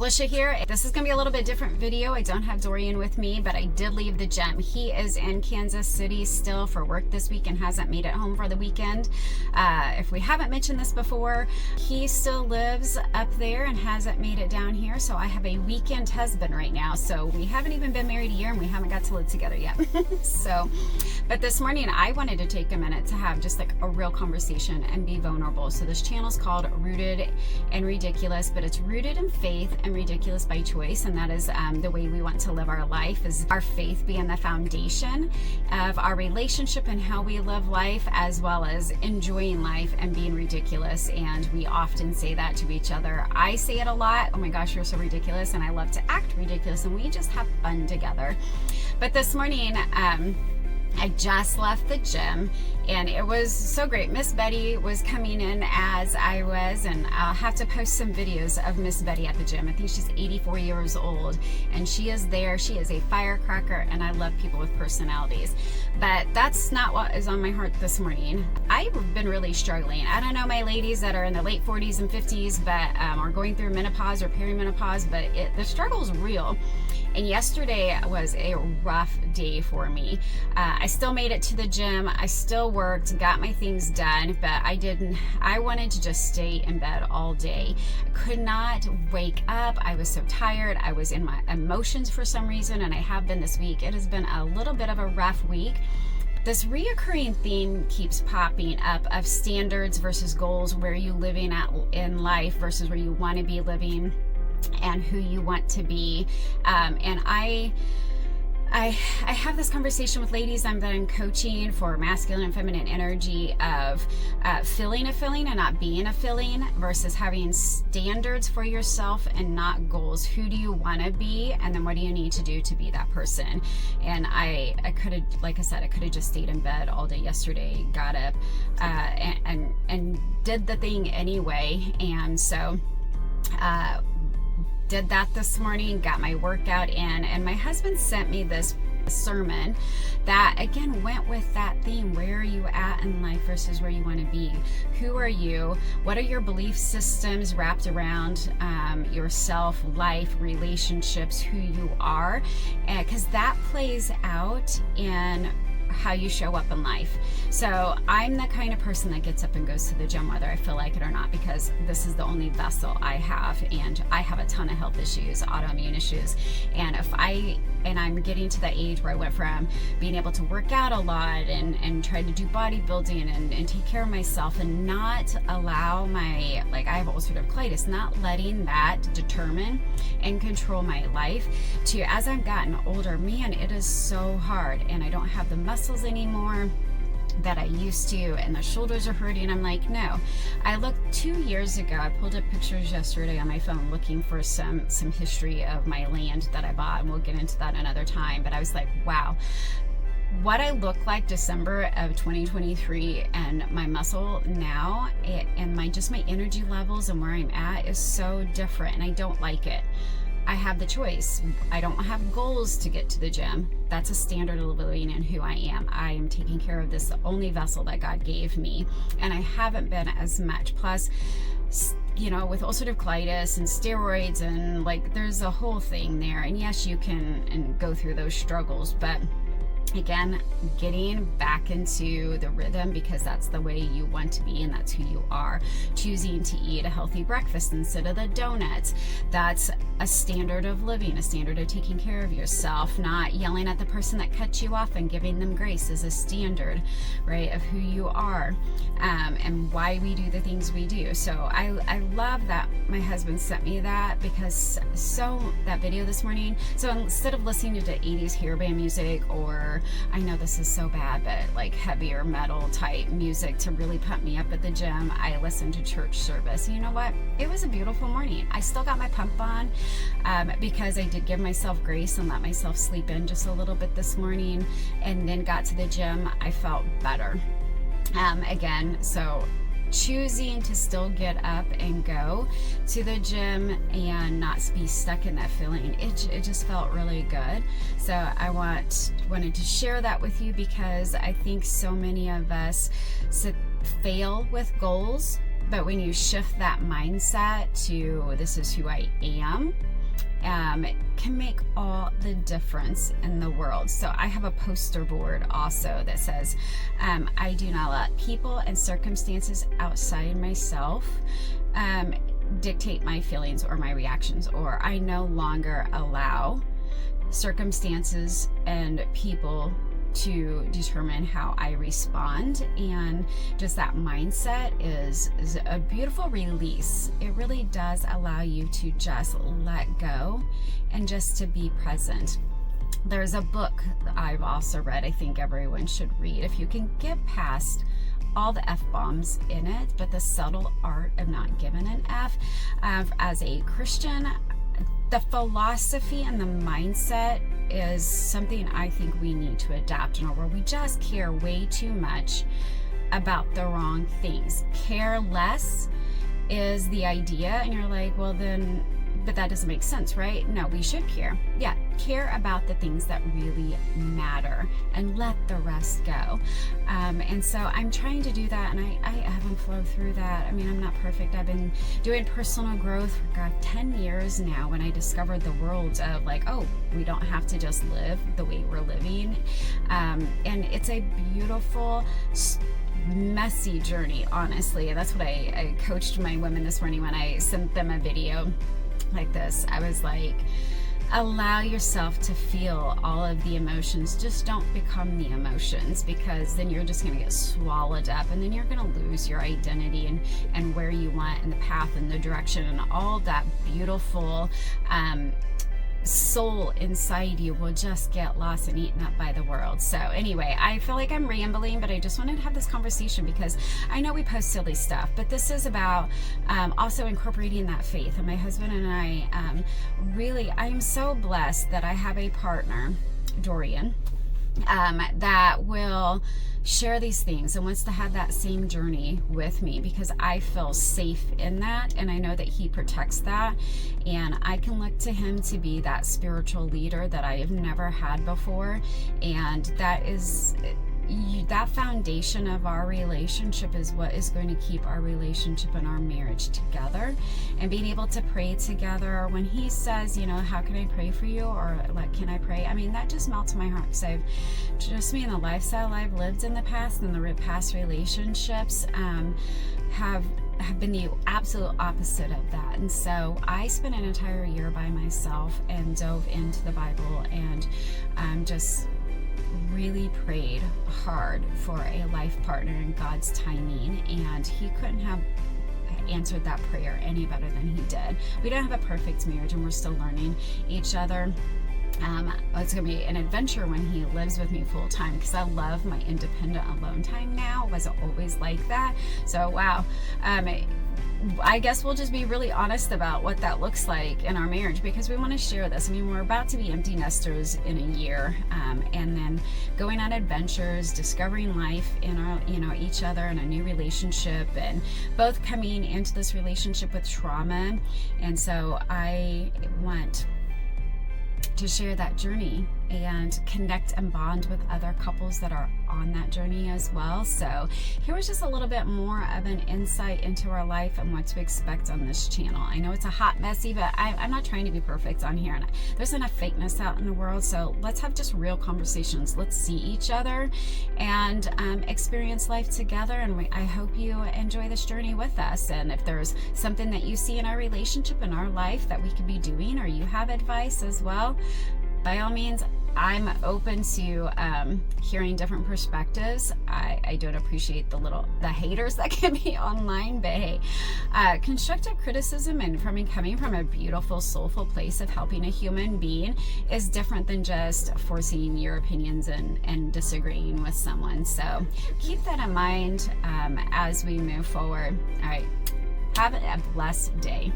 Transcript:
Alicia here. This is going to be a little bit different video. I don't have Dorian with me, but I did leave the gym. He is in Kansas City still for work this week and hasn't made it home for the weekend. If we haven't mentioned this before, he still lives up there and hasn't made it down here. So I have a weekend husband right now. So we haven't even been married a year and we haven't got to live together yet. But this morning I wanted to take a minute to have just like a real conversation and be vulnerable. So this channel is called Rooted and Ridiculous, but it's rooted in faith and ridiculous by choice, and that is the way we want to live our life, is our faith being the foundation of our relationship and how we live life, as well as enjoying life and being ridiculous. And we often say that to each other. I say it a lot. Oh my gosh, you're so ridiculous, and I love to act ridiculous, and we just have fun together. But this morning I just left the gym and it was so great. Miss Betty was coming in as I was, and I'll have to post some videos of Miss Betty at the gym. I think she's 84 years old and she is there. She is a firecracker, and I love people with personalities. But that's not what is on my heart this morning. I've been really struggling. I don't know my ladies that are in the late 40s and 50s but are going through menopause or perimenopause, but the struggle is real. And yesterday was a rough day for me. I still made it to the gym. I still worked, got my things done, but I wanted to just stay in bed all day. I could not wake up. I was so tired. I was in my emotions for some reason, and I have been this week. It has been a little bit of a rough week. This reoccurring theme keeps popping up of standards versus goals, where you living at in life versus where you want to be living, and who you want to be. And I have this conversation with ladies that I'm coaching for masculine and feminine energy of feeling a feeling and not being a feeling, versus having standards for yourself and not goals. Who do you want to be, and then what do you need to do to be that person? And I could have, like I said, I could have just stayed in bed all day yesterday, got up and did the thing anyway. And so did that this morning, got my workout in, and my husband sent me this sermon that again went with that theme. Where are you at in life versus where you want to be? Who are you? What are your belief systems wrapped around yourself, life, relationships, who you are? Because that plays out in how you show up in life. So I'm the kind of person that gets up and goes to the gym whether I feel like it or not, because this is the only vessel I have, and I have a ton of health issues, autoimmune issues. And I'm getting to that age where I went from being able to work out a lot and try to do bodybuilding and take care of myself, and not allow I have ulcerative colitis, not letting that determine and control my life, to as I've gotten older, man, it is so hard, and I don't have the muscles anymore that I used to, and the shoulders are hurting. I'm like, no. I looked 2 years ago, I pulled up pictures yesterday on my phone looking for some history of my land that I bought, and we'll get into that another time. But I was like, wow, what I look like December of 2023 and my muscle now, and my energy levels and where I'm at is so different, and I don't like it. I have the choice. I don't have goals to get to the gym. That's a standard of living and who I am. I am taking care of this, the only vessel that God gave me, and I haven't been as much. Plus, with ulcerative colitis and steroids, and there's a whole thing there. And yes, you can go through those struggles, but again, getting back into the rhythm, because that's the way you want to be and that's who you are. Choosing to eat a healthy breakfast instead of the donuts. That's a standard of living, a standard of taking care of yourself. Not yelling at the person that cut you off and giving them grace is a standard, right, of who you are, and why we do the things we do. So I love that my husband sent me that, because that video this morning, so instead of listening to 80s hair band music, or I know this is so bad, but heavier metal type music to really pump me up at the gym, I listened to church service. You know what? It was a beautiful morning. I still got my pump on because I did give myself grace and let myself sleep in just a little bit this morning, and then got to the gym. I felt better. Again, so choosing to still get up and go to the gym and not be stuck in that feeling, it just felt really good. So I wanted to share that with you, because I think so many of us fail with goals, but when you shift that mindset to this is who I am, can make all the difference in the world. So I have a poster board also that says, I do not let people and circumstances outside myself dictate my feelings or my reactions, or I no longer allow circumstances and people to determine how I respond. And just that mindset is a beautiful release. It really does allow you to just let go and just to be present. There's a book I've also read, I think everyone should read, if you can get past all the F-bombs in it, but the subtle art of not giving an F. As a Christian, the philosophy and the mindset is something I think we need to adapt in our world. We just care way too much about the wrong things. Care less is the idea, and you're like, well then, but that doesn't make sense, right? No, we should care. Yeah, care about the things that really matter and let the rest go. And so I'm trying to do that, and I haven't flowed through that. I mean, I'm not perfect. I've been doing personal growth for 10 years now, when I discovered the world of like, oh, we don't have to just live the way we're living. And it's a beautiful, messy journey, honestly. And that's what I coached my women this morning when I sent them a video like this. I was like, allow yourself to feel all of the emotions. Just don't become the emotions, because then you're just going to get swallowed up, and then you're going to lose your identity and where you want, and the path and the direction, and all that beautiful soul inside you will just get lost and eaten up by the world. So anyway, I feel like I'm rambling, but I just wanted to have this conversation because I know we post silly stuff, but this is about also incorporating that faith. And my husband and I I am so blessed that I have a partner, Dorian, that will share these things and wants to have that same journey with me, because I feel safe in that, and I know that he protects that, and I can look to him to be that spiritual leader that I have never had before. And that is that foundation of our relationship is what is going to keep our relationship and our marriage together. And being able to pray together, when he says, you know, how can I pray for you, or like, can I pray, I mean, that just melts my heart, because I've just, me and the lifestyle I've lived in the past, and the past relationships have been the absolute opposite of that. And so I spent an entire year by myself and dove into the Bible, and just really prayed hard for a life partner in God's timing, and he couldn't have answered that prayer any better than he did. We don't have a perfect marriage, and we're still learning each other. It's going to be an adventure when he lives with me full time, because I love my independent alone time now. It wasn't always like that. So wow. I guess we'll just be really honest about what that looks like in our marriage, because we want to share this. I mean, we're about to be empty nesters in a year, and then going on adventures, discovering life in our, each other in a new relationship, and both coming into this relationship with trauma. And so I want to share that journey and connect and bond with other couples that are on that journey as well. So here was just a little bit more of an insight into our life and what to expect on this channel. I know it's a hot messy, but I'm not trying to be perfect on here, and there's enough fakeness out in the world. So let's have just real conversations. Let's see each other and experience life together. And I hope you enjoy this journey with us. And if there's something that you see in our relationship, in our life, that we could be doing, or you have advice as well, by all means, I'm open to hearing different perspectives. I don't appreciate the haters that can be online, but hey, constructive criticism and coming from a beautiful, soulful place of helping a human being is different than just forcing your opinions and disagreeing with someone. So keep that in mind as we move forward. All right, have a blessed day.